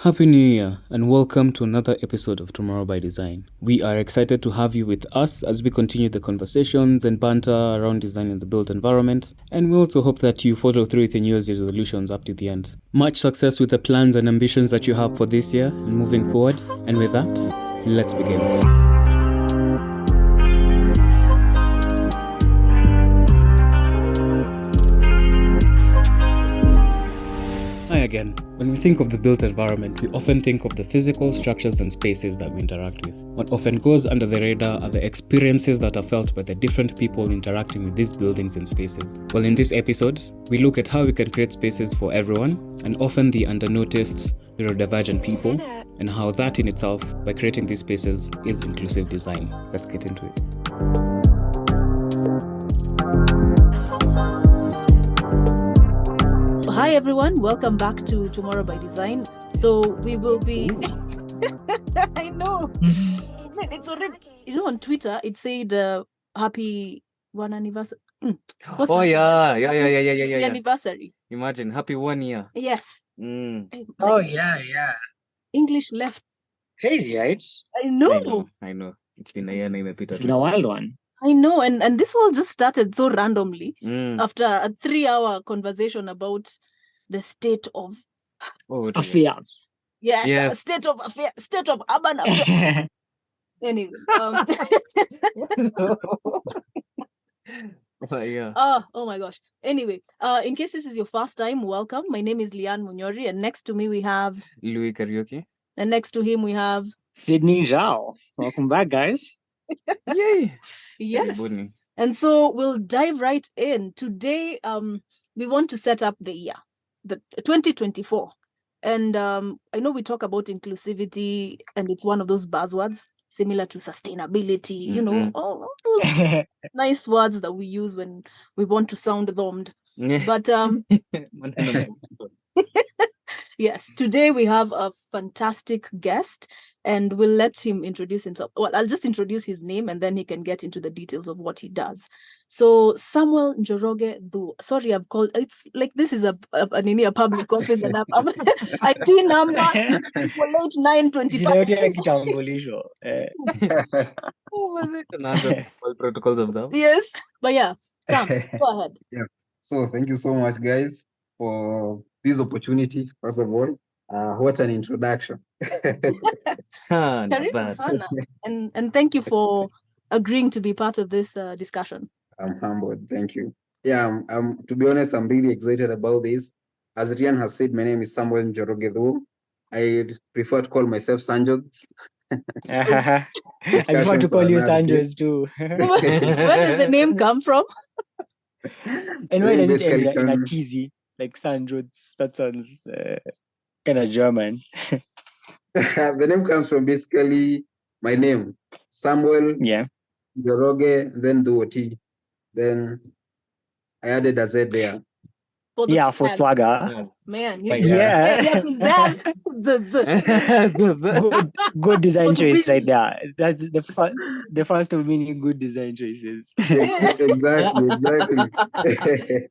Happy New Year and welcome to another episode of Tomorrow by Design. We are excited to have you with us as we continue the conversations and banter around design in the built environment, and we also hope that you follow through with your New Year's resolutions up to the end. Much success with the plans and ambitions that you have for this year and moving forward. And with that, let's begin. Hi again. When we think of the built environment, we often think of the physical structures and spaces that we interact with. What often goes under the radar are the experiences that are felt by the different people interacting with these buildings and spaces. Well, in this episode, we look at how we can create spaces for everyone, and often the under-noticed neurodivergent people, and how that in itself, by creating these spaces, is inclusive design. Let's get into it. Hi everyone, welcome back to Tomorrow by Design. So we will be I know. It's already, on Twitter it said happy one anniversary. Yeah. Anniversary. Imagine, happy 1 year. Yes. Oh, yeah. English left. Crazy, right? I know. I know. It's been a year na imepita It's tu. been a wild one. I know. And this all just started so randomly Mm. after a 3-hour conversation about the state of Oh, Affairs. Yes. state of urban affairs. Anyway, Yeah. oh my gosh. Anyway, in case this is your first time, welcome. My name is Liane Munyori, and next to me we have, Louis Karaoke. and next to him we have, Sydney Zhao. Welcome back, guys. Yay. yes. Karibuni. And so we'll dive right in. Today, we want to set up the year, the 2024. And I know we talk about inclusivity, and it's one of those buzzwords similar to sustainability, you know, Mhm. all those nice words that we use when we want to sound domed. But Maneno mazito. yes, today we have a fantastic guest, and we'll let him introduce himself. Well, I'll just introduce his name, and then he can get into the details of what he does. So Samuel Njoroge Thuo. Sorry, I've called. It's like this is a public office, and I'm ID number for late 925. Jinayote kitambulisho. Oh, was it? Tunaanza all protocols observed. Yes, but yeah, Sam, go ahead. So thank you so much, guys, for this opportunity. First of all, what an introduction. Not Karibu bad. sana. And thank you for agreeing to be part of this discussion. I'm humbled. Thank you. Yeah, to be honest, I'm really excited about this. As Rian has said, my name is Samuel Njoroge Thuo. I prefer to call myself Sanjotz. I prefer to call you Sanjotz too. Where does the name come from? And why does it end Basically, in a TZ? Like Sanjotz? That sounds kind of German. the name comes from basically my name, Samuel Yeah. Njoroge, then Thuo T. Then I added a Z there. For the Yeah, for swag. swagger. Man, Yeah. Good design choice right there. That's the first of many good design choices. Exactly.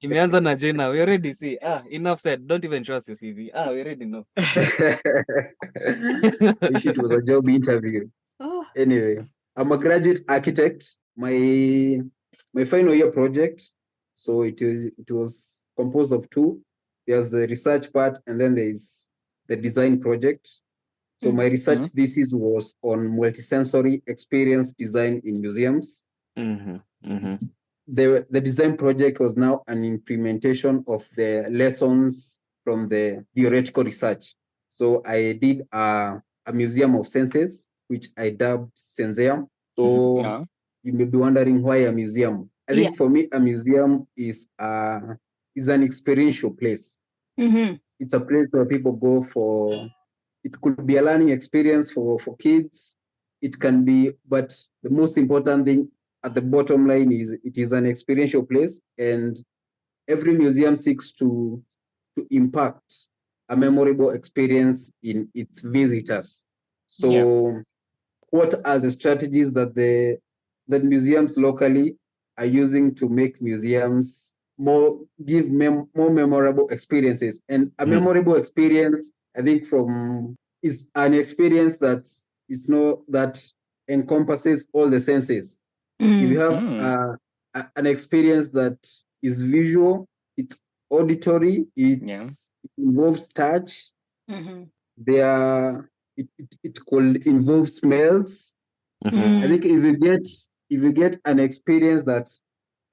Imeanza na jina. We already see. Enough said. Don't even trust your CV. We already know. Wish it was a job interview. Oh, Anyway, I'm a graduate architect. My final year project. So it was composed of two. There's the research part, and then there's the design project. So my research thesis was on multisensory experience design in museums. The design project was now an implementation of the lessons from the theoretical research. So I did a museum of senses, which I dubbed Senseum. So you may be wondering why a museum. I think for me, a museum is an experiential place. It's a place where people go for. It could be a learning experience for kids. It can be, but the most important thing at the bottom line is it is an experiential place, and every museum seeks to impact a memorable experience in its visitors. So what are the strategies that museums locally are using to make museums more memorable experiences? And a memorable experience, I think is an experience that is that encompasses all the senses. If you have an experience that is visual, it's auditory, it involves touch. It could involve smells. I think if you get an experience that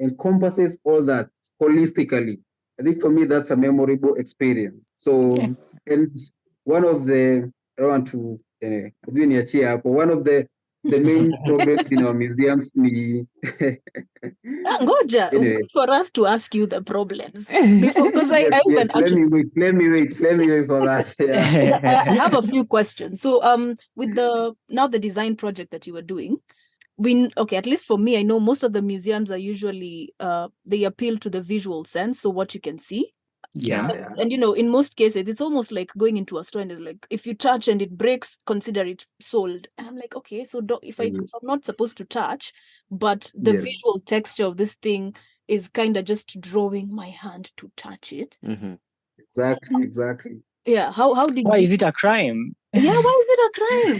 encompasses all that holistically, I think for me that's a memorable experience. So and one of the I don't want to but one of the main problems in our museums Ngoja, Anyway. wait for us to ask you the problems before, because I even let actually me wait for that. Yeah. I have a few questions. So with the design project that you were doing, at least for me, I know most of the museums are usually they appeal to the visual sense, so what you can see. And in most cases it's almost like going into a store and it's like, if you touch and it breaks, consider it sold. And I'm like, okay, so if I'm not supposed to touch, but the visual texture of this thing is kind of just drawing my hand to touch it. Exactly. Yeah, how did Why is it a crime? Yeah, why is it a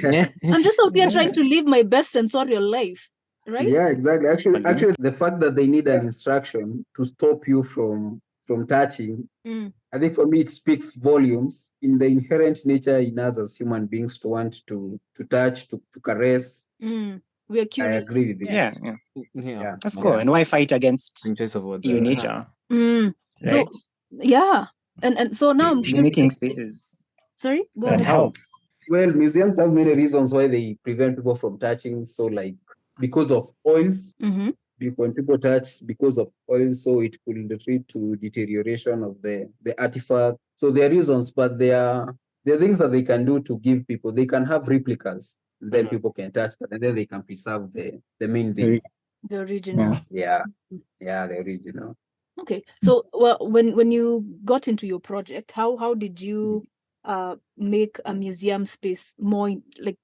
crime? I'm just out here trying to live my best sensorial life, right? Yeah, exactly. Actually, the fact that they need an instruction to stop you from touching, I think for me it speaks volumes in the inherent nature in us as human beings to want to touch, to caress. We are curious. I agree with you. Yeah. That's cool. And why fight against your nature? Right? So and so now I'm making spaces. Sorry, go that ahead. help. Well, museums have many reasons why they prevent people from touching. So, like because of oils, when people touch because of oil, so it could lead to deterioration of the artifact. So there are reasons, but there are things that they can do to give people. They can have replicas, and then people can touch that, and then they can preserve the main thing. The original. Yeah, the original. Okay, so when you got into your project, how did you make a museum space more like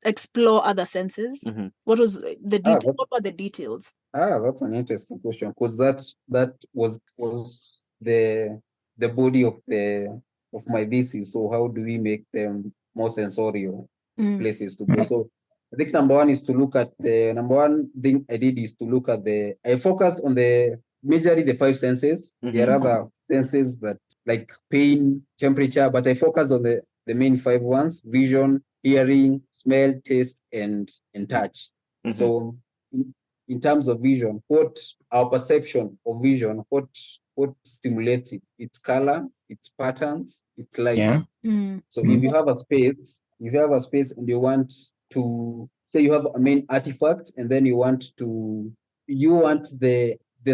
explore other senses? What was the detail? What were the details? That's an interesting question, because that was the body of my thesis. So how do we make them more sensorial places to go? So I think number one thing I did is to look at I focused on majorly the 5 senses. There are other senses that like pain, temperature, but I focused on the main 5 ones: vision, hearing, smell, taste, and touch. So in terms of vision, what our perception of vision, what stimulates it? Its color, its patterns, its light. So if you have a space, and you want to say you have a main artifact, and then you want the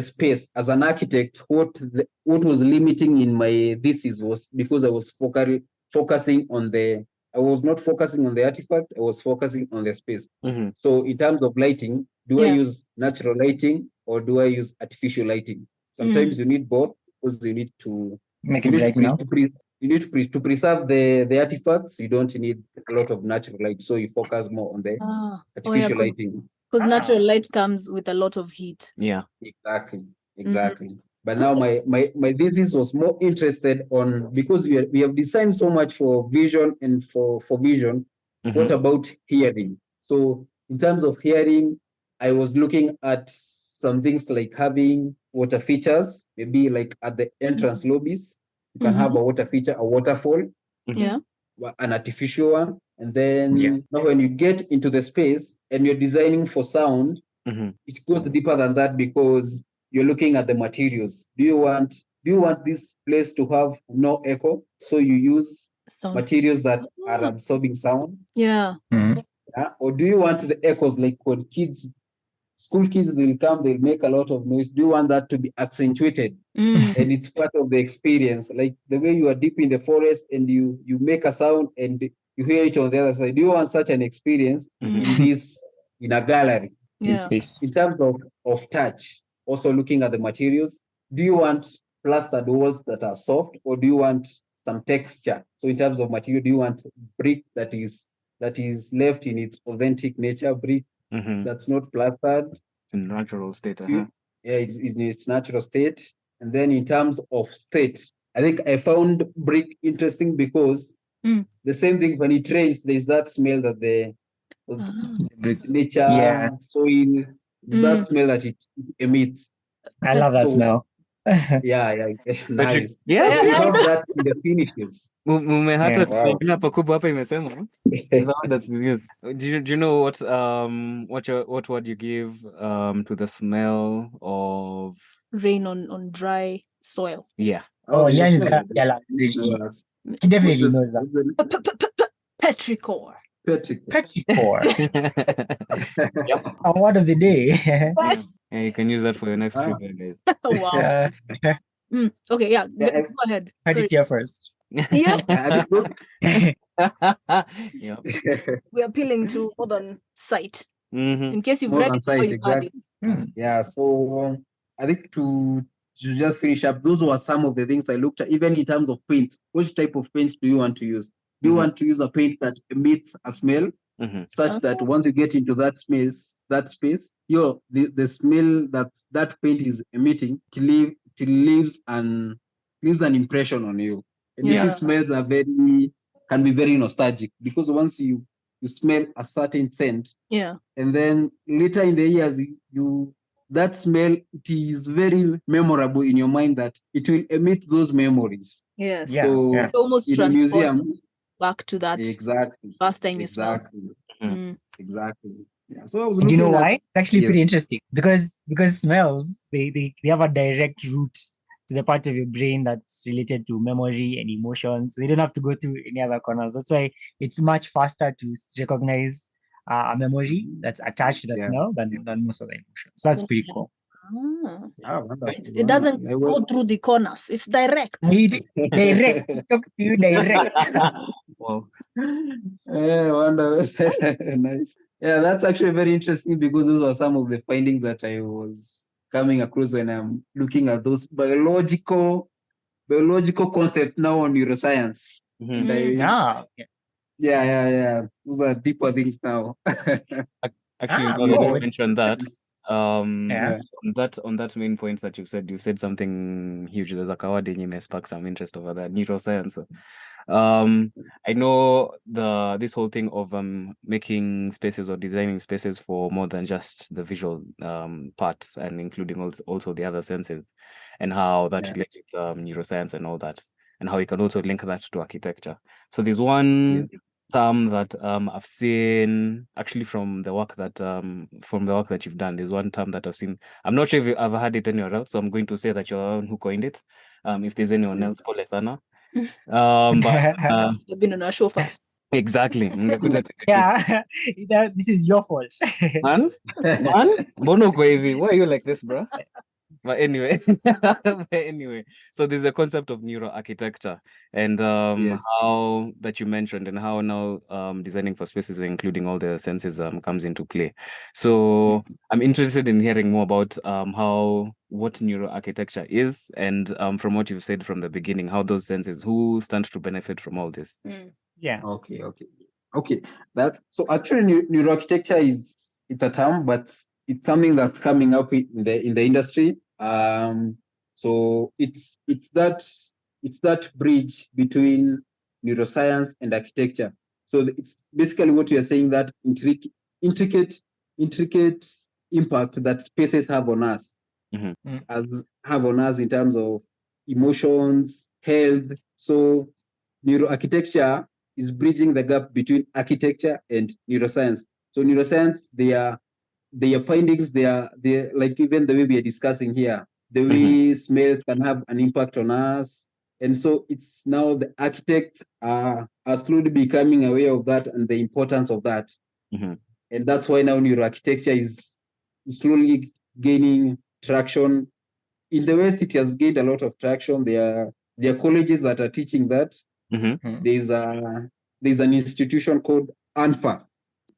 space. As an architect, what was limiting in my thesis was because I was focusing on I was not focusing on the artifact, I was focusing on the space. So in terms of lighting, do I use natural lighting or do I use artificial lighting? Sometimes you need both, because you need to make it bright enough. You need to preserve the artifacts. You don't need a lot of natural light, so you focus more on the artificial lighting. Because natural light comes with a lot of heat. Yeah, exactly. But now my thesis was more interested on, because we have designed so much for vision and for vision. What about hearing? So in terms of hearing, I was looking at some things like having water features, maybe like at the entrance lobbies. You can have a water feature, a waterfall, an artificial one. And then now when you get into the space and you're designing for sound, it goes deeper than that, because you're looking at the materials. Do you want this place to have no echo? So you use materials that are absorbing sound. Or do you want the echoes, like when school kids will come, they'll make a lot of noise? Do you want that to be accentuated? And it's part of the experience, like the way you are deep in the forest and you make a sound and you hear it on the other side. Do you want such an experience in a gallery? In terms of touch, also looking at the materials, do you want plastered walls that are soft, or do you want some texture? So in terms of material, do you want brick that is left in its authentic nature, brick that's not plastered? It's in natural state. It's in its natural state. And then in terms of state, I think I found brick interesting because The same thing when it rains, there's that smell that the nature, Yeah. soil, that smell that it emits. I love that So, smell. Yeah, nice. Yes, So we yes. have that in the finishes. Mume hata Yeah. Wow. tunaingilia pakubwa hapa imesema is a word that's used. Do you know what word you give to the smell of Rain on dry soil. yeah. Oh, there's a Lian is smell. Gala. Yes. He definitely What's knows that. Petrichor. Petrichor. Yep. Our word of the day. Yeah, you can use that for your next Ah. trip, guys. Wow. Okay, yeah. Go ahead. Heard Sorry. it here first. Yeah, I think good. Yep. we are appealing to modern sight. Mhm. In case you've More read than it, or sight, you've heard exactly. it. Yeah, so I think to just finish up, those were some of the things I looked at, even in terms of paint. Which type of paint do you want to use? Do you Mhm. want to use a paint that emits a smell Mhm. such that once you get into that space, the smell that paint is emitting, it leaves an impression on you. And Yeah. these smells can be very nostalgic, because once you smell a certain scent, Yeah. and then later in the years that smell, it is very memorable in your mind, that it will emit those memories. Yes. Yeah. So It almost in a transports museum, back to that exactly, first time you smelled. exactly, exactly. Yeah. So I was And you know looking why? at, It's actually pretty yes. interesting because smells they have a direct route to the part of your brain that's related to memory and emotions. They don't have to go through any other corners. That's why it's much faster to recognize a memory that's attached to the Yeah. smell than most of the emotions. So that's pretty cool. Ah. Yeah, wonderful, It doesn't wonderful. go through the corners. It's direct. Direct, talk to you direct. Wow. Yeah, wonderful. Nice. Yeah, that's actually very interesting, because those are some of the findings that I was coming across when I'm looking at those biological concepts now on neuroscience. Mhm. Yeah. Yeah. Those are deeper things now. Actually, Ah, now that cool. you mentioned that, Yeah. on that main point that you said something huge. There's a word in you may spark some interest over that neuroscience. I know this whole thing of making spaces or designing spaces for more than just the visual part, and including also the other senses, and how that Yeah. relates with neuroscience and all that, and how you can also link that to architecture. So there's one term that I've seen actually from the work that you've done. There's one term that I've seen. I'm not sure if you've ever had it anywhere else, so I'm going to say that you're the one who coined it. If there's anyone else, pole sana. But You've been on our show first. exactly. Ungekuja Yeah. This is your fault. Man, mbona uko hivi? Why are you like this, bro? But anyway, so there's the concept of neuro-architecture, and Yes. how that you mentioned, and how now designing for spaces, including all the senses, comes into play. So I'm interested in hearing more about what neuro-architecture is, and from what you've said from the beginning, how those senses, who stand to benefit from all this. Yeah. Okay. That so actually neuroarchitecture it's a term, but it's something that's coming up in the industry. So it's that bridge between neuroscience and architecture. So it's basically what you're saying, that intricate impact that spaces have on us, have on us in terms of emotions, health. So neuroarchitecture is bridging the gap between architecture and neuroscience. So neuroscience, their findings, they are like, even the way we are discussing here, the way smells can have an impact on us. And so it's now the architects are slowly becoming aware of that and the importance of that. And that's why now neuroarchitecture is slowly gaining traction. In the West, it has gained a lot of traction. There are colleges that are teaching that. There's an institution called ANFA,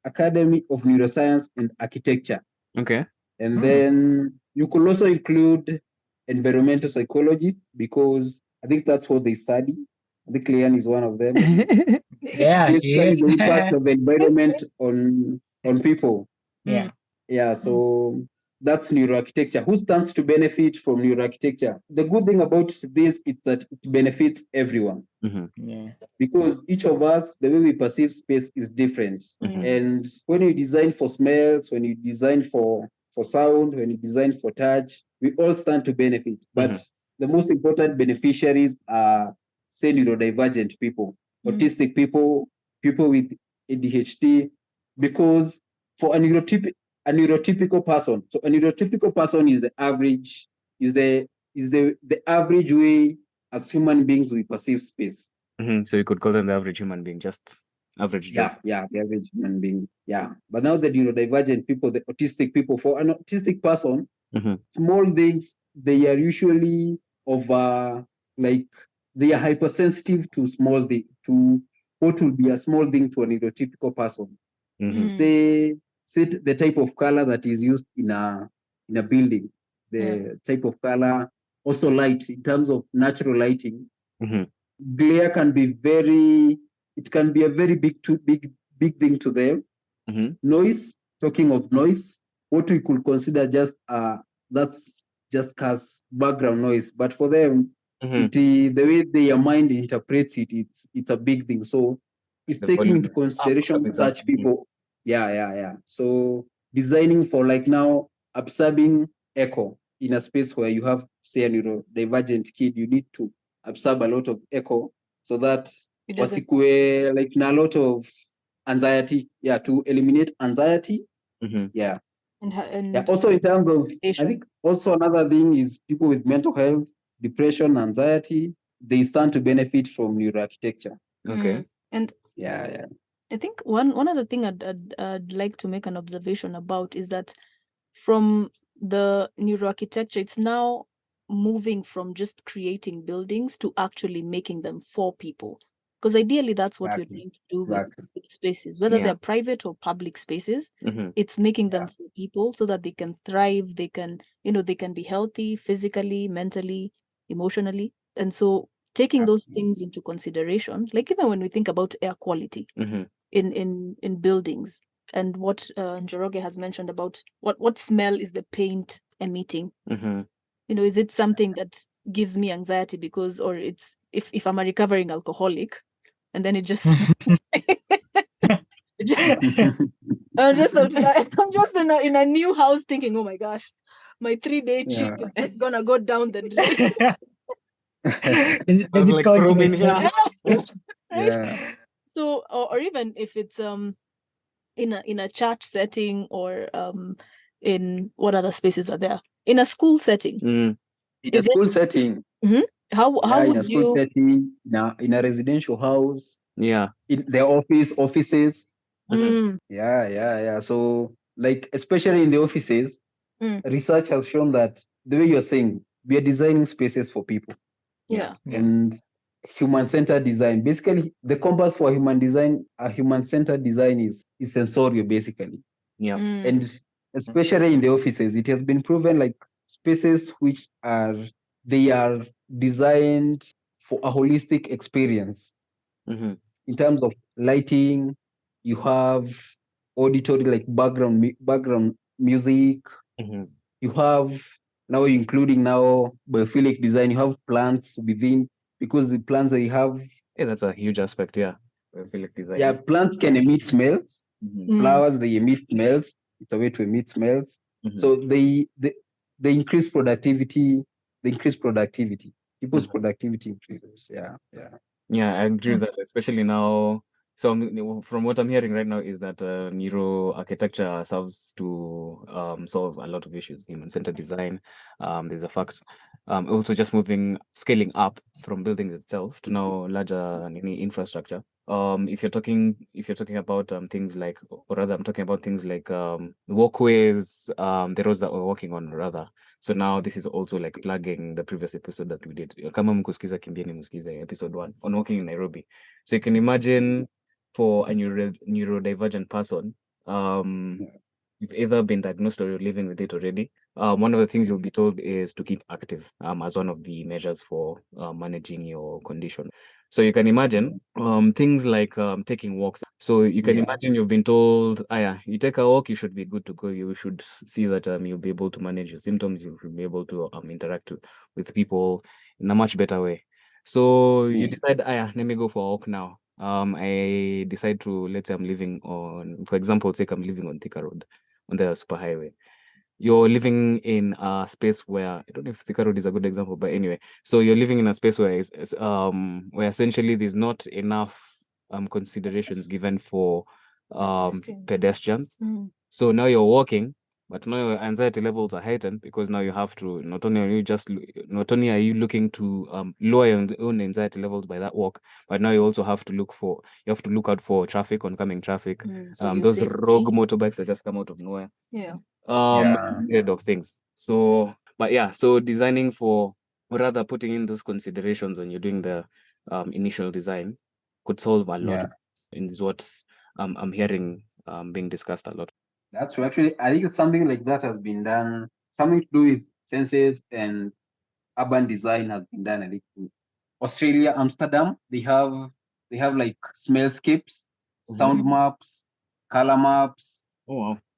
Academy of Neuroscience and Architecture. Okay. And then you could also include environmental psychologists, because I think that's what they study. I think Leanne is one of them. Yeah, They she study is. the impact of environment on people. Yeah. Yeah. So that's neuro-architecture. Who stands to benefit from neuro-architecture? The good thing about this is that it benefits everyone. Yeah. Because each of us, the way we perceive space is different. And when you design for smells, when you design for sound, when you design for touch, we all stand to benefit. But the most important beneficiaries are, say, neurodivergent people, autistic people, people with ADHD, because for a neurotypical person, so a neurotypical person is the average, is the average way as human beings we perceive space. So you could call them the average human being, just average Joe. Yeah, the average human being. Yeah. But now the neurodivergent people, the autistic people, for an autistic person, small things, they are usually like they are hypersensitive to small thing, to what will be a small thing to a neurotypical person. Say the type of color that is used in a building, the type of color, also light, in terms of natural lighting. Glare can be a very big thing to them. Noise, talking of noise, what we could consider just that's just as background noise, but for them, the way their mind interprets it, it's a big thing. So it's The taking volume into is consideration up. such people. Yeah. So designing for, like, now absorbing echo in a space where you have, say, a neurodivergent kid, you need to absorb a lot of echo so that wasikue like na a lot of anxiety, to eliminate anxiety. Yeah. Also in terms of, I think also another thing is people with mental health, depression, anxiety, they stand to benefit from neuro-architecture. Okay. And Yeah. I think one other thing I'd like to make an observation about is that from the neuro-architecture, it's now moving from just creating buildings to actually making them for people. Because ideally, that's what we're trying to do with spaces, whether they're private or public spaces. It's making them for people so that they can thrive, they can be healthy physically, mentally, emotionally. And so taking those things into consideration, like even when we think about air quality in buildings, and what Njoroge has mentioned about what smell is the paint emitting. Is it something that gives me anxiety because, or it's if I'm a recovering alcoholic, and then it just I'm just in a new house thinking, oh my gosh, my 3-day trip is just gonna go down the drain. Does it count room in as here? Yeah. So, or even if it's in a church setting, or in what other spaces are there? In a school setting. In a school setting. How in would a school you setting, in a residential house, Yeah. in the offices. Yeah. So, like, especially in the offices, research has shown that the way you're saying, we are designing spaces for people. And human-centered design, basically the compass for human-centered design is sensorial, basically. And especially in the offices, it has been proven, like, spaces which are designed for a holistic experience. In terms of lighting, you have auditory, like background music. You have, now including now biophilic design, you have plants within, because the plants that you have, that's a huge aspect. Biophilic design. Plants can emit smells. Flowers, they emit smells. It's a way to emit smells. So they increase productivity. People's productivity increases. Yeah, I agree with that, especially now. So from what I'm hearing right now is that neuro-architecture serves to solve a lot of issues, human-centered design. There's a fact. Also just scaling up from buildings itself to now larger infrastructure. If you're talking about things like, or rather, I'm talking about things like walkways, the roads that we're walking on, rather. So now this is also like plugging the previous episode that we did. Kama mkusikiza kimbieni msikize episode 1 on walking in Nairobi. So you can imagine for a neurodivergent person, you've either been diagnosed or you're living with it already. One of the things you'll be told is to keep active as one of the measures for managing your condition. So you can imagine things like taking walks So you can Yeah. imagine you've been told, yeah, you take a walk, you should be good to go. You should see that you'll be able to manage your symptoms. You should be able to interact with people in a much better way. So you decide, yeah, let me go for a walk now. I decide to, let's say I'm living on, for example, take I'm living on Thika Road, on the superhighway. You're living in a space where, I don't know if Thika Road is a good example, but anyway, so you're living in a space where where essentially there's not enough considerations given for pedestrians. So now you're walking, but now your anxiety levels are heightened because now you have to not only are you looking to lower your own anxiety levels by that walk, but now you also have to look out for traffic, oncoming traffic. So Those rogue motorbikes that just come out of nowhere. Yeah. Myriad of things. So, but yeah, so designing for, or rather putting in those considerations when you're doing the initial design could solve a lot. And is what I'm hearing being discussed a lot. That's true. Actually, I think something like that has been done. Something to do with senses and urban design has been done. I think in Australia, Amsterdam, they have like smellscapes, sound maps, color maps,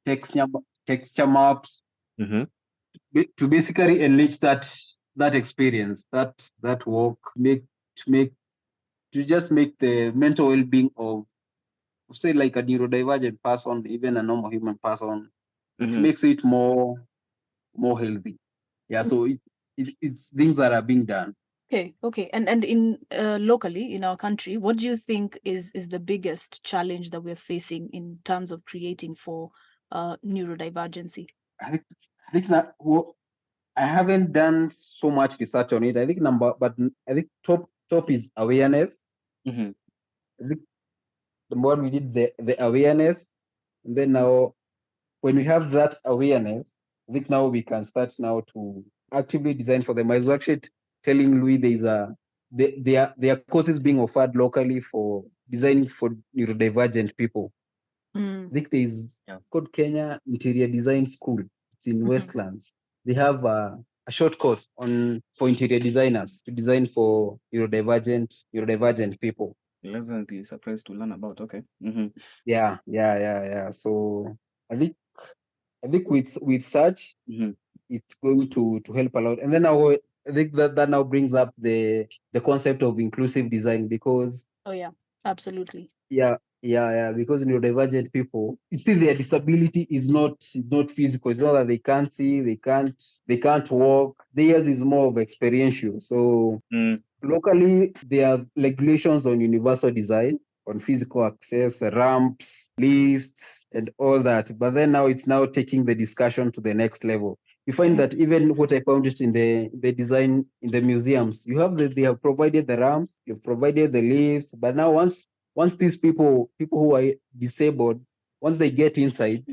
texture maps, to basically enrich that experience, that walk, to just make the mental well-being of, say, like a neurodivergent person, even a normal human person, it makes it more healthy. Yeah, so it's things that are being done. Okay. And in locally in our country, what do you think is the biggest challenge that we're facing in terms of creating for neurodivergency? I think that, well, I haven't done so much research on it. I think I think top is awareness. I think the more we did the awareness, and then now when we have that awareness, I think now we can start now to actively design for them. I was actually telling Louis there are courses being offered locally for designing for neurodivergent people. I think there's called Kenya Interior Design School. It's in Westlands. They have a short course for interior designers to design for neurodivergent people. Pleasantly surprised to learn about. Okay. Yeah. So I think with such, it's going to help a lot. And then now I think that now brings up the concept of inclusive design, because Absolutely. Because neurodivergent people, you see, their disability is not physical. It's not that they can't see, they can't walk. Theirs is more of experiential. So locally, there are regulations on universal design, on physical access, ramps, lifts, and all that. But then now it's now taking the discussion to the next level. You find that even what I found just in the design in the museums, they have provided the ramps, you've provided the lifts, but now once these people who are disabled, once they get inside,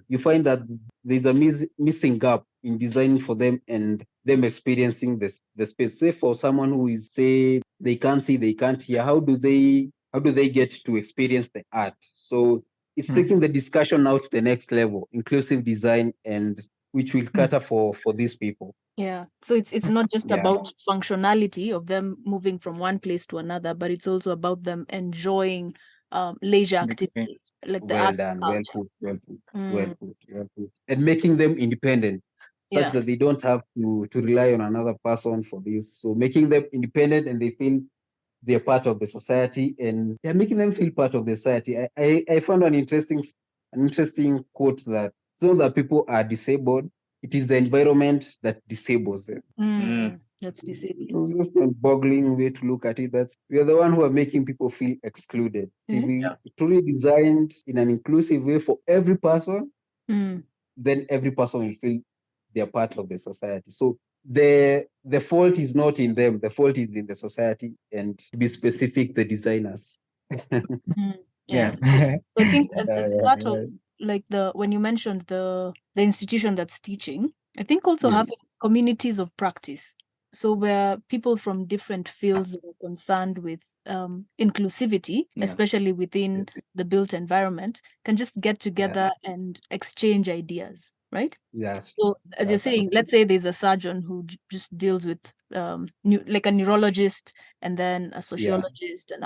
you find that there's a missing gap in designing for them and them experiencing the space. Say for someone who is, say, they can't see, they can't hear, how do they get to experience the art? So it's taking the discussion now to the next level, inclusive design, and which will cater for these people. Yeah. So it's not just about functionality of them moving from one place to another, but it's also about them enjoying leisure activity, like the Well arts done, and well culture. put. And making them independent, such that they don't have to rely on another person for this. So making them independent, and they feel they're part of the society, and they're making them feel part of the society. I found an interesting quote that some of the people are disabled. It is the environment that disables them. That's disabled. It was just a boggling way to look at it. That we are the one who are making people feel excluded. If we truly designed in an inclusive way for every person, then every person will feel they're part of the society. So the fault is not in them. The fault is in the society, and to be specific, the designers. So I think as part of like when you mentioned the institution that's teaching, I think also having communities of practice. So where people from different fields are concerned with inclusivity, especially within the built environment, can just get together and exchange ideas, right? Yes. So as you're saying, let's say there's a surgeon who just deals with like a neurologist, and then a sociologist, an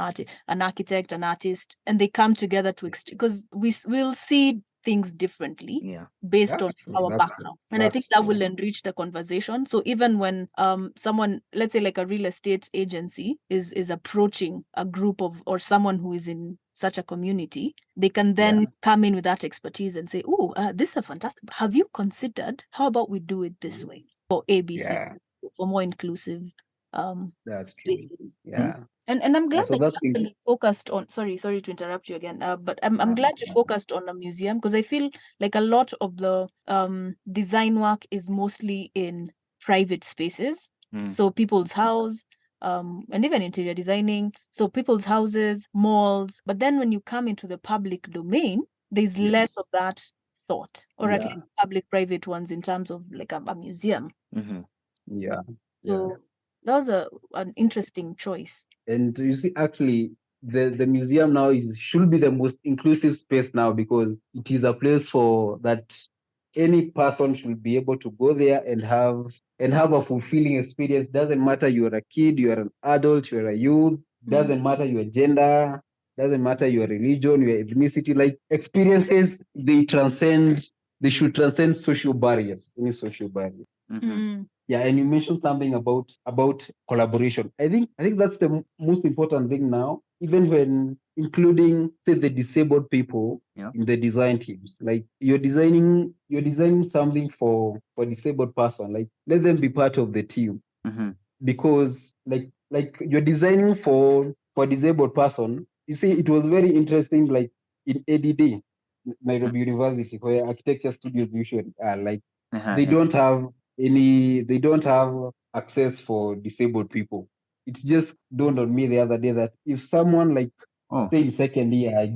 architect, an artist, and they come together to because will see things differently based on our background. And I think that will enrich the conversation. So even when someone, let's say like a real estate agency is approaching a group of, or someone who is in such a community, they can then come in with that expertise and say, oh, this is fantastic. Have you considered, how about we do it this way for ABC, for more inclusive spaces? And I'm glad that you actually focused on, sorry to interrupt you again, but I'm glad you focused on a museum, because I feel like a lot of the design work is mostly in private spaces. So people's house, and even interior designing. So people's houses, malls, but then when you come into the public domain, there's less of that thought, or at least public-private ones in terms of like a museum. So that was an interesting choice. And you see, actually, the museum now should be the most inclusive space now, because it is a place for that any person should be able to go there and have a fulfilling experience. Doesn't matter you're a kid, you're an adult, you're a youth, doesn't matter your gender, doesn't matter your religion, your ethnicity. Like, experiences, they should transcend social barriers, any social barrier. Yeah, and you mentioned something about collaboration. I think that's the most important thing now, even when including, say, the disabled people in the design teams. Like, you're designing something for disabled person. Like, let them be part of the team, because like you're designing for disabled person. You see, it was very interesting. Like in ADD, Nairobi University, where architecture studios usually are, like they don't have access for disabled people. It just dawned on me the other day that if someone, like, say in second year, I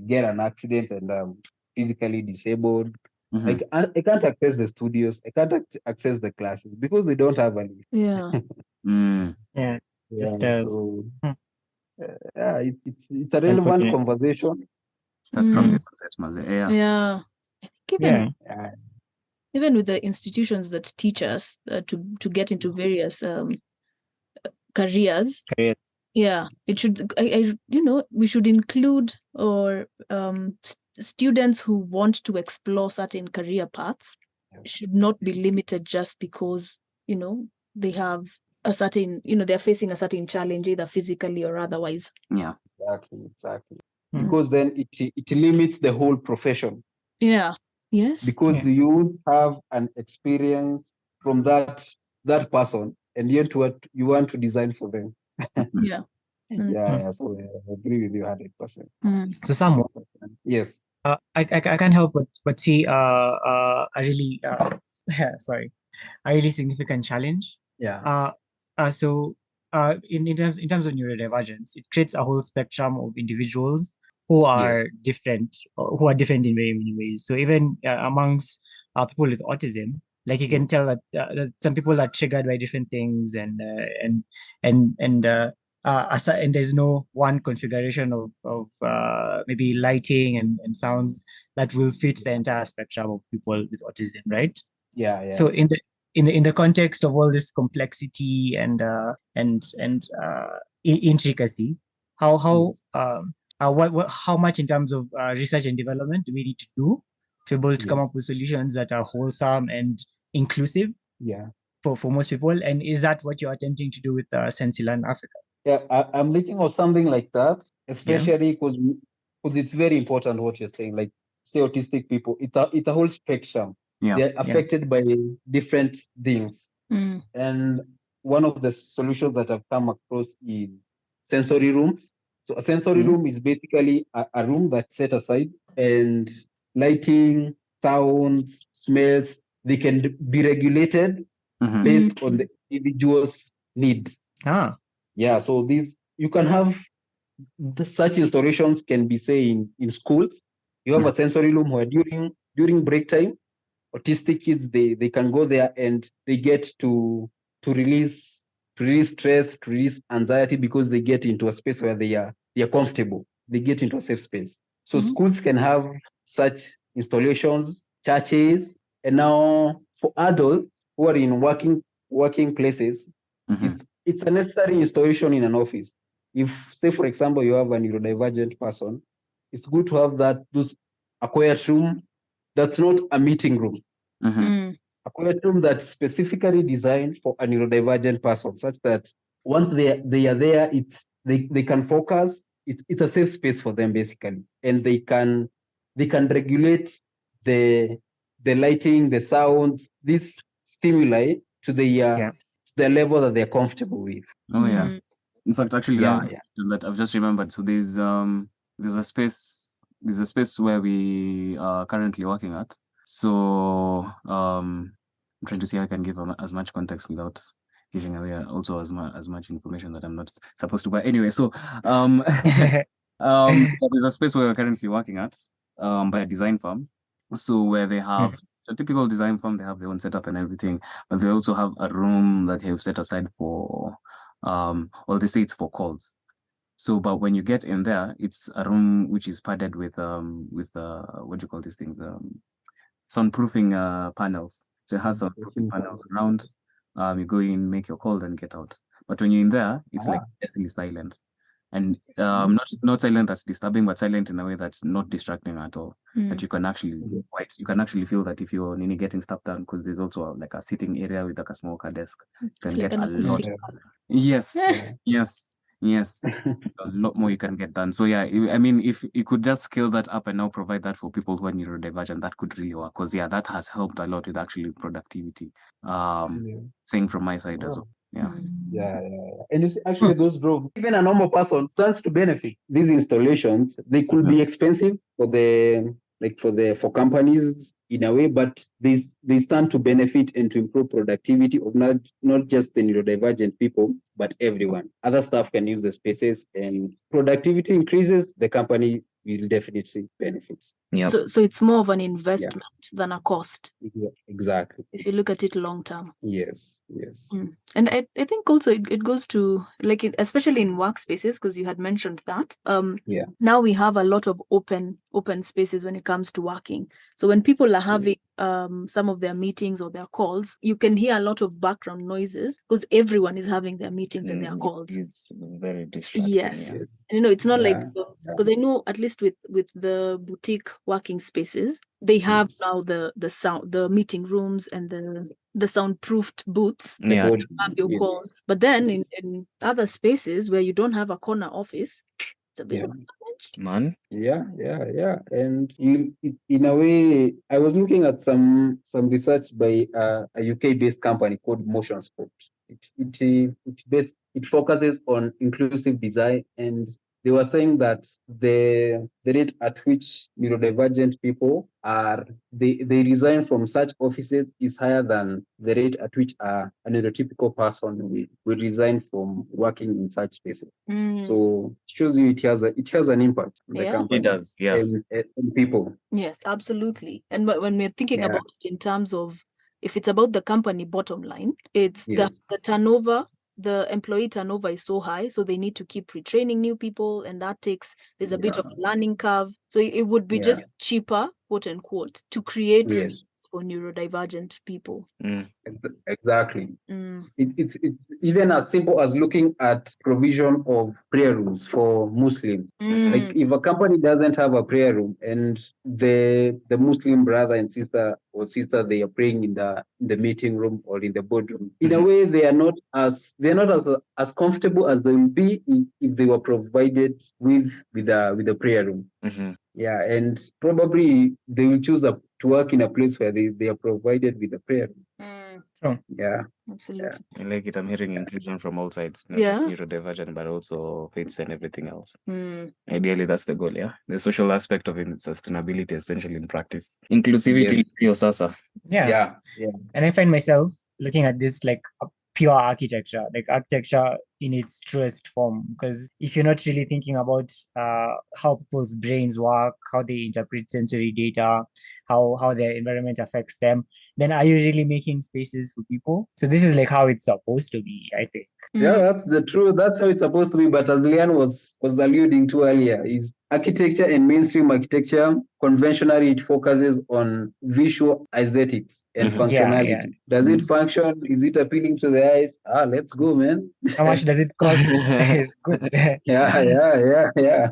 get an accident and I'm physically disabled, like I can't access the studios, I can't access the classes because they don't have a lift. So it's a relevant conversation. Starts from the concept, I think even with the institutions that teach us to get into various careers, it should, we should include or students who want to explore certain career paths should not be limited just because they have a certain, they're facing a certain challenge, either physically or otherwise. Exactly. Because then it limits the whole profession. Because you have an experience from that person, and yet what you want to design for them. So I agree with you 100%. So someone, yes, I can't help but see a really a really significant challenge. So in terms of neurodivergence, it creates a whole spectrum of individuals who are different, in very many ways. So even amongst people with autism, like you can tell that some people are triggered by different things, and there's no one configuration of maybe lighting and sounds that will fit the entire spectrum of people with autism, right? So in the context of all this complexity and intricacy, how much in terms of research and development do we need to do to be able to come up with solutions that are wholesome and inclusive for most people? And is that what you're attempting to do with Senseum Africa? I'm looking for something like that, especially because it's very important what you're saying. Like, say, autistic people, it's a whole spectrum. They're affected by different things. And one of the solutions that I've come across is sensory rooms. So a sensory room is basically a room that's set aside, and lighting, sounds, smells, they can be regulated based on the individual's need. So you can have such installations can be, say, in schools. You have a sensory room where during break time, autistic kids, they can go there and they get to release stress, to release anxiety, because they get into a space where they are comfortable. They get into a safe space. So schools can have such installations, churches, and now for adults who are in working places, Mhm. It's a necessary installation in an office. If, say, for example, you have a neurodivergent person, it's good to have a quiet room that's not a meeting room. Mhm. A quiet room that's specifically designed for a neurodivergent person, such that once they are there, they can focus. It's a safe space for them, basically, and they can regulate the lighting, the sounds, these stimuli to the level that they're comfortable with. Oh yeah. In fact, actually, Yeah, now that I've just remembered. So there's a space where we are currently working at. So I'm trying to see how I can give as much context without giving away also as much information that I'm not supposed to. But anyway, so so there's a space where we're currently working at by a design firm. So where they have a typical design firm, they have their own setup and everything, but they also have a room that they've set aside for well, they say it's for calls. So, but when you get in there, it's a room which is padded with what do you call these things? Soundproofing panels. So it has soundproofing panels around. You go in, make your call, then get out. But when you're in there, it's like deathly silent. And not silent that's disturbing, but silent in a way that's not distracting at all. That you can actually feel that if you're getting stuff done, because there's also like a sitting area with like a smoker desk. You can It's get like an a lot. acoustic. Yes, a lot more you can get done. So yeah, I mean, if you could just scale that up and now provide that for people who are neurodivergent, that could really work. Because yeah, that has helped a lot with actually productivity. Saying from my side as well. Yeah. Yeah. And you see, actually, those drones, even a normal person stands to benefit. These installations, they could be expensive for companies in a way, but they stand to benefit and to improve productivity of not just the neurodivergent people, but everyone. Other staff can use the spaces, and productivity increases, the company will definitely benefit. Yeah. So it's more of an investment than a cost. Exactly. If you look at it long term. Yes. And I think also it goes to especially in workspaces, because you had mentioned that. Now we have a lot of open spaces when it comes to working. So when people are having some of their meetings or their calls, you can hear a lot of background noises because everyone is having their meetings and their calls. It's very distracting. Yes. And it's not like, because I know at least with the boutique working spaces, they have now the sound, the meeting rooms and the soundproofed booths that you have your calls. But then in other spaces where you don't have a corner office, it's a bit of a challenge. Man. Yeah. And in a way, I was looking at some research by a UK-based company called Motion Sport. It focuses on inclusive design, and they were saying that the rate at which neurodivergent people they resign from such offices is higher than the rate at which a neurotypical person will resign from working in such spaces. So it shows you it has an impact on the company. It does, yeah. And people. Yes, absolutely. And when we're thinking about it in terms of, if it's about the company bottom line, it's the turnover. The employee turnover is so high, so they need to keep retraining new people, and there's a bit of a learning curve. So it would be just cheaper, quote unquote, to create space for neurodivergent people. Exactly. It's even as simple as looking at provision of prayer rooms for Muslims. Like if a company doesn't have a prayer room and the Muslim brother and sister they are praying in the meeting room or in the boardroom, in a way they're not as comfortable as they will be if they were provided with a prayer room. Yeah, and probably they will choose to work in a place where they are provided with a prayer room. Yeah, absolutely. I like it. I'm hearing inclusion from all sides, not just neurodivergent, but also faiths and everything else. Ideally, that's the goal. Yeah, the social aspect of sustainability, essentially in practice, inclusivity. Yeah. And I find myself looking at this like a pure architecture. Like architecture in its truest form. Because if you're not really thinking about how people's brains work, how they interpret sensory data, how their environment affects them, then are you really making spaces for people? So this is like how it's supposed to be, I think. Yeah, that's the truth. That's how it's supposed to be. But as Leanne was alluding to earlier, is architecture and mainstream architecture, conventionally it focuses on visual aesthetics and Mhm. functionality. Yeah. Does it function? Is it appealing to the eyes? Let's go, man. How much does it cost? It's good. Yeah.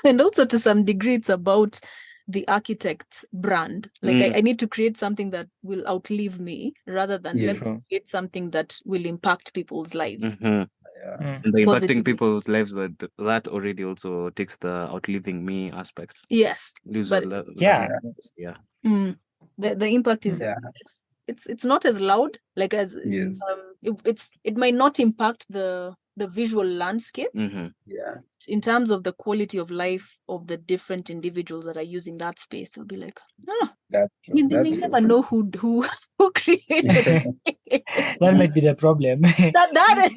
And also to some degree it's about the architect's brand. Like I need to create something that will outlive me rather than Yes. let me create something that will impact people's lives. Mhm. Mm. And the impacting Positively. people's lives, that already also takes the outliving me aspect. Yes, but Yeah. Yeah. the impact is Yeah. it's not as loud, like as Yes. it might not impact the visual landscape Mm-hmm. Yeah. in terms of the quality of life of the different individuals that are using that space. They'll be like, That's they true. may never know who created it. That might be the problem.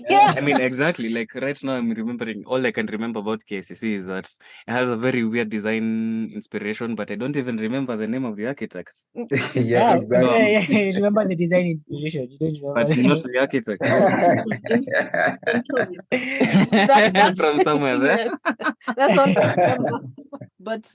Yeah. I mean, exactly. Like right now, I'm remembering, all I can remember about KCC is that it has a very weird design inspiration, but I don't even remember the name of the architect. Yeah, exactly. You remember the design inspiration. You don't remember But not the architect. That's From somewhere there. yes, that's all I remember. But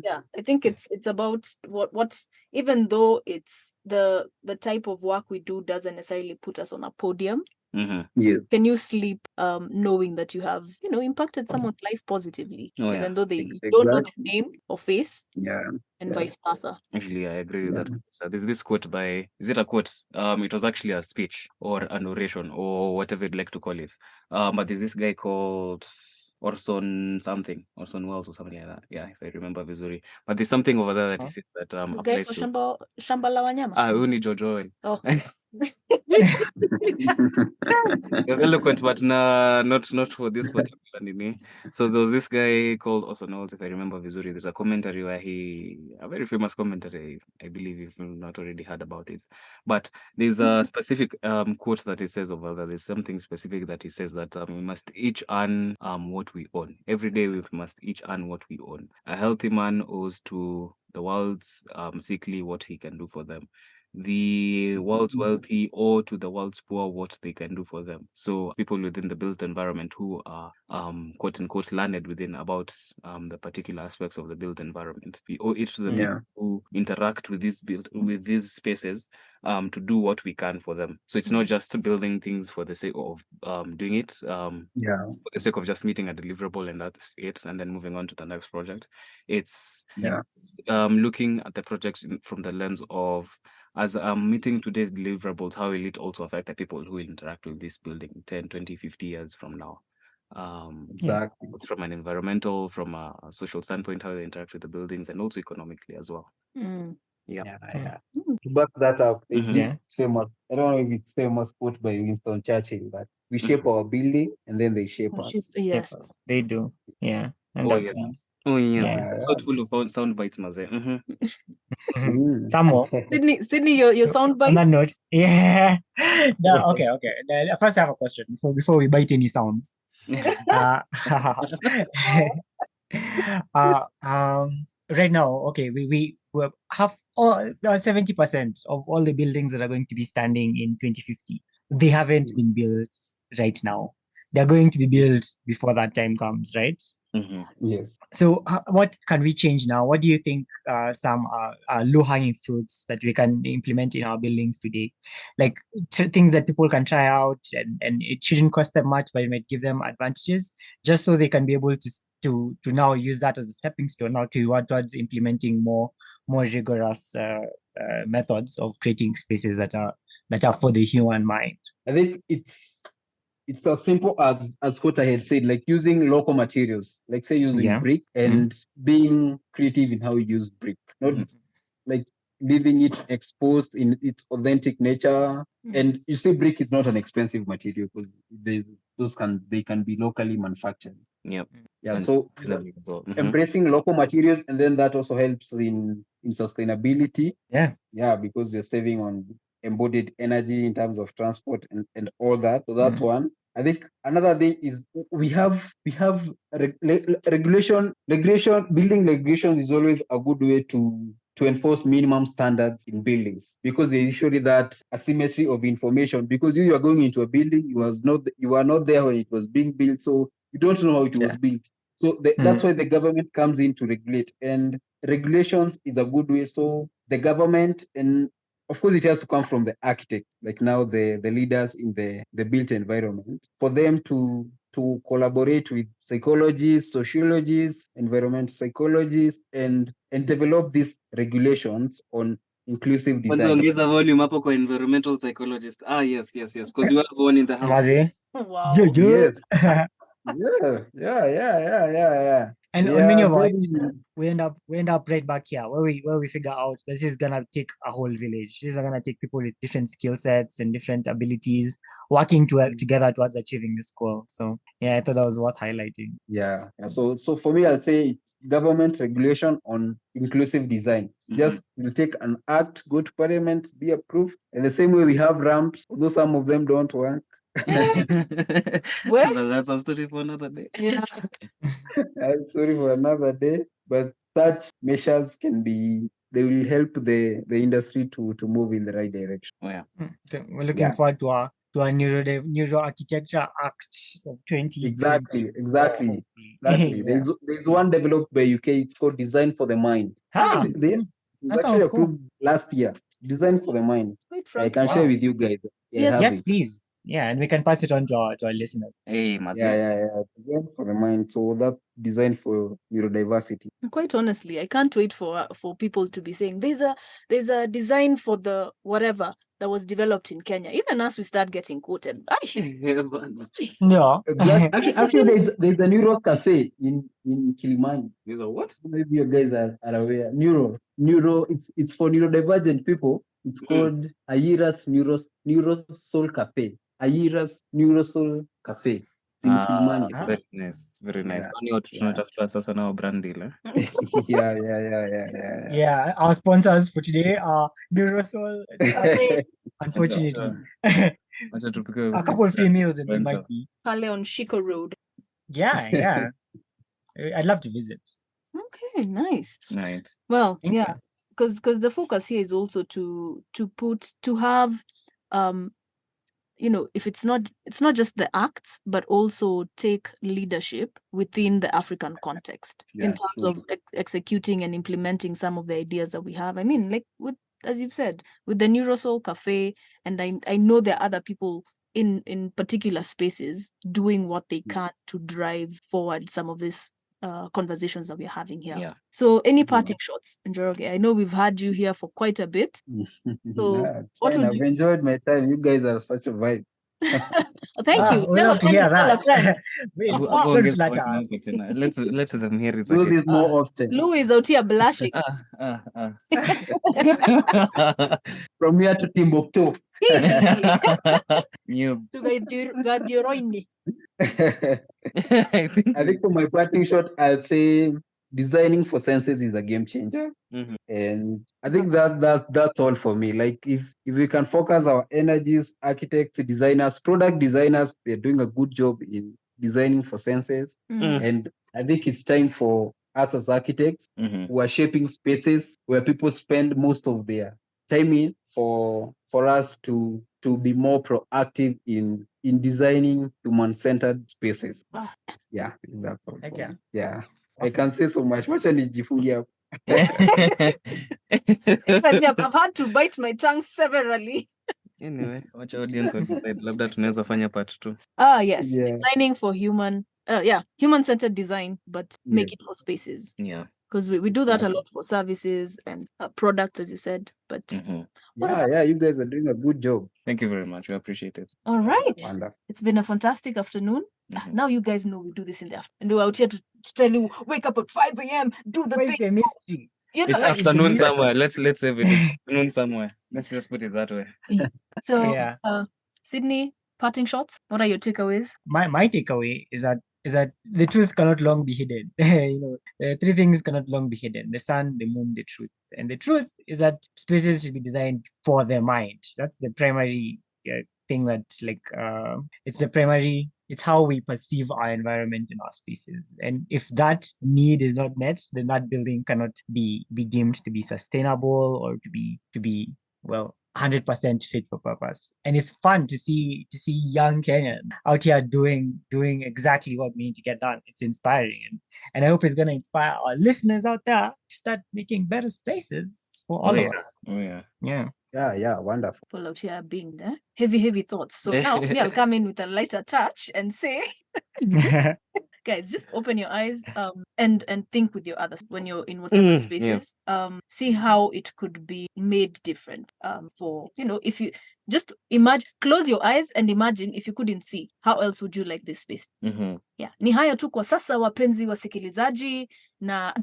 yeah, I think it's about what even though it's the type of work we do doesn't necessarily put us on a podium. Mm-hmm. Yes. Can you sleep knowing that you have impacted someone's life positively, Oh, yeah. even though they don't know the name or face, Yeah. and vice versa. Actually, I agree with that. So there's this quote by, is it a quote? It was actually a speech or an oration or whatever you'd like to call it. But there's this guy called Orson Welles or something like that. Yeah, if I remember vizuri. But there's something over there that he says that The guy applies for to Shamba la Wanyama. huyu ni George Orwell. Oh. It was eloquent, but not for this particular nini. So there was this guy called Orson Welles, if I remember vizuri. There's a commentary where a very famous commentary, I believe if you've not already heard about it. But there's a specific quote that he says over there. There's something specific that he says that we must each earn what we own. Every day we must each earn what we own. A healthy man owes to the world's sickly what he can do for them. The world's wealthy owe to the world's poor what they can do for them. So people within the built environment who are quote unquote learned within about the particular aspects of the built environment, we owe it to the people who interact with these spaces to do what we can for them. So it's not just building things for the sake of doing it for the sake of just meeting a deliverable and that's it, and then moving on to the next project. It's looking at the project from the lens of, as I'm meeting today's deliverables, how will it also affect the people who will interact with this building 10, 20, 50 years from now? Exactly. From an environmental, from a social standpoint, how they interact with the buildings, and also economically as well. To back that up, there's this famous, I don't know if it's famous quote by Winston Churchill, but we shape our building and then they shape us. Yes. They do. Yeah. And Oh, yes. Oh, yes. Yeah. So full of sound bites, Maze. Some more. Sydney, your sound On bite. that note, yeah. Okay. First, I have a question before we bite any sounds. Right now, okay, we have 70% of all the buildings that are going to be standing in 2050. They haven't been built right now. They're going to be built before that time comes, right? Yes. So what can we change now? What do you think some low-hanging fruits that we can implement in our buildings today? Like things that people can try out and it shouldn't cost them much, but it might give them advantages just so they can be able to now use that as a stepping stone now towards implementing more rigorous methods of creating spaces that are for the human mind. I think it's as simple as what I had said, like using local materials, like say using brick and being creative in how you use brick, not like leaving it exposed in its authentic nature. And you see, brick is not an expensive material because they can be locally manufactured. Yep. Yeah. And So embracing local materials, and then that also helps in sustainability. Yeah. Yeah, because you're saving on embodied energy in terms of transport and all that. So that's one. I think another thing is we have regulation. Building regulations is always a good way to enforce minimum standards in buildings, because they usually that asymmetry of information, because you are going into a building, you are not there when it was being built, so you don't know how it was built. So that's why the government comes in to regulate, and regulations is a good way. So the government, and of course it has to come from the architect, like now the leaders in the built environment, for them to collaborate with psychologists, sociologists, environment psychologists, and develop these regulations on inclusive Kwanza design. ongeza volume hapo kwa environmental psychologist. Yes, because you are born in the house. Maze. Wow. Yes. Yeah. And They on many are of our very- episodes, we end up right back here where we figure out this is gonna take a whole village. These are gonna take people with different skill sets and different abilities working together towards achieving this goal. So yeah, I thought that was worth highlighting. Yeah. So for me, I'll say it's government regulation on inclusive design. Just we'll take an act, go to parliament, be approved. And the same way we have ramps, although some of them don't work. Well, That's a story for another day. yeah. Sorry for another day, but such measures they will help the industry to move in the right direction. Oh, yeah. So we're looking forward to our Neuro-architecture Act of 2020. Exactly. There's one developed by UK. It's called Design for the Mind. They That actually sounds approved last year. Design for the Mind. Quite I frankly. can share with you guys. Yes. Please. Yeah, and we can pass it on to our listeners. Hey, Mazi. Yeah. Design for the Mind. So that design for neurodiversity. Quite honestly, I can't wait for people to be saying there's a design for the whatever that was developed in Kenya. Even as we start getting quoted. No. Exactly. Actually, there's a neuro cafe in Kilimani. These are what? Maybe you guys are aware. Neuro. It's for neurodivergent people. It's called Ayira's Neuro Soul Cafe. Ayira's Neuro Soul Cafe. It's in Kilimani. Very nice. Very nice. Yeah. Only what tunatafuta sasa nao brand deal. Yeah. Yeah, our sponsors for today are Neurosol. Unfortunately, Acha tupike a couple of free meals and they Sponsor. might be. Pale on Shiko Road. Yeah. I'd love to visit. Okay, nice. Nice. Well, Thank yeah, because the focus here is also to have if it's not just the acts, but also take leadership within the African context in Yeah, terms true. of executing and implementing some of the ideas that we have. I mean, like as you've said, with the Neurosol Cafe, and I know there are other people in particular spaces doing what they can to drive forward some of these conversations that we're having here. Yeah. So any parting shots, Njoroge? I know we've had you here for quite a bit. So Yeah, it's what fine. would I've you- enjoyed my time. You guys are such a vibe. Thank you. We love to hear Tell a that. friend. Wait, Hapo don't ongeza flatter. watu wako tena. Let them hear it Do again. this more often. Lou is out here blushing. From here to Timbuktu. You. Tugaidhiroini. I think. I think for my parting shot, I'll say designing for senses is a game changer. Mhm. And I think that's all for me. Like if we can focus our energies, architects, designers, product designers, they're doing a good job in designing for senses. Mm. And I think it's time for us as architects Mhm. who are shaping spaces where people spend most of their time in for us to be more proactive in designing human-centered spaces. Ah. Yeah, that's all. Okay. Yeah. I can say so much. Wacha nijifungie hapo. I've had to bite my tongue severally. Anyway, watch audience will decide. Labda tunaweza fanya part 2. Yes. Yeah. Designing for human-centered design, but make it for spaces. Yeah. Because we do that a lot for services and products, as you said. But Mhm. Yeah, you guys are doing a good job. Thank you very much. We appreciate it. all right. Wonderful. It's been a fantastic afternoon. Mhm. Now you guys know we do this in the afternoon. And we're out here to tell you, wake up at 5 a.m., do the Where's thing. the mystery? You know, It's like- afternoon somewhere. Let's save it. It's afternoon somewhere. Let's just put it that way. So, Yeah. Sydney, parting shots. What are your takeaways? My takeaway is that is that the truth cannot long be hidden. Three things cannot long be hidden: the sun, the moon, the truth. And the truth is that spaces should be designed for the mind. That's the primary thing that it's how we perceive our environment in our spaces. And if that need is not met, then that building cannot be deemed to be sustainable or to be 100% fit for purpose. And it's fun to see young Kenyans out here doing exactly what we need to get done. It's inspiring, and I hope it's gonna inspire our listeners out there to start making better spaces for all of us. Oh yeah. Yeah. Wonderful. People out here being there. Heavy thoughts. So now me, I'll come in with a lighter touch and say, guys, just open your eyes and think with your others when you're in whatever spaces. See how it could be made different. For if you just imagine, close your eyes and imagine if you couldn't see, how else would you like this space? Yeah, ni hayo tu kwa sasa, wapenzi wasikilizaji, na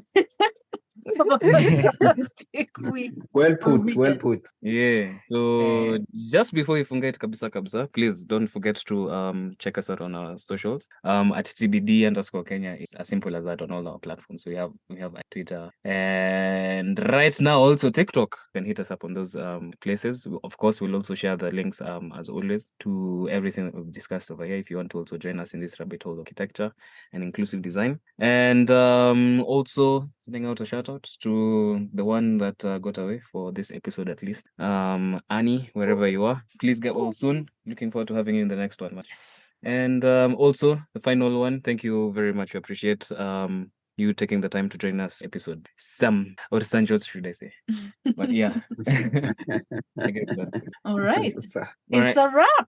Well put. Yeah. So just before you forget kabisa, please don't forget to check us out on our socials. At TBD_Kenya is as simple as that on all our platforms. We have Twitter and right now also TikTok. You can hit us up on those places. Of course, we'll also share the links as always to everything that we've discussed over here. If you want to also join us in this rabbit hole of architecture and inclusive design, and also sending out a shout out to the one that got away for this episode at least. Annie, wherever you are, please get well soon. Looking forward to having you in the next one. Yes. And also the final one, thank you very much. We appreciate you taking the time to join us episode. Or Sanjotz, should I say? But yeah. I guess that. All right. Sir. It's a wrap.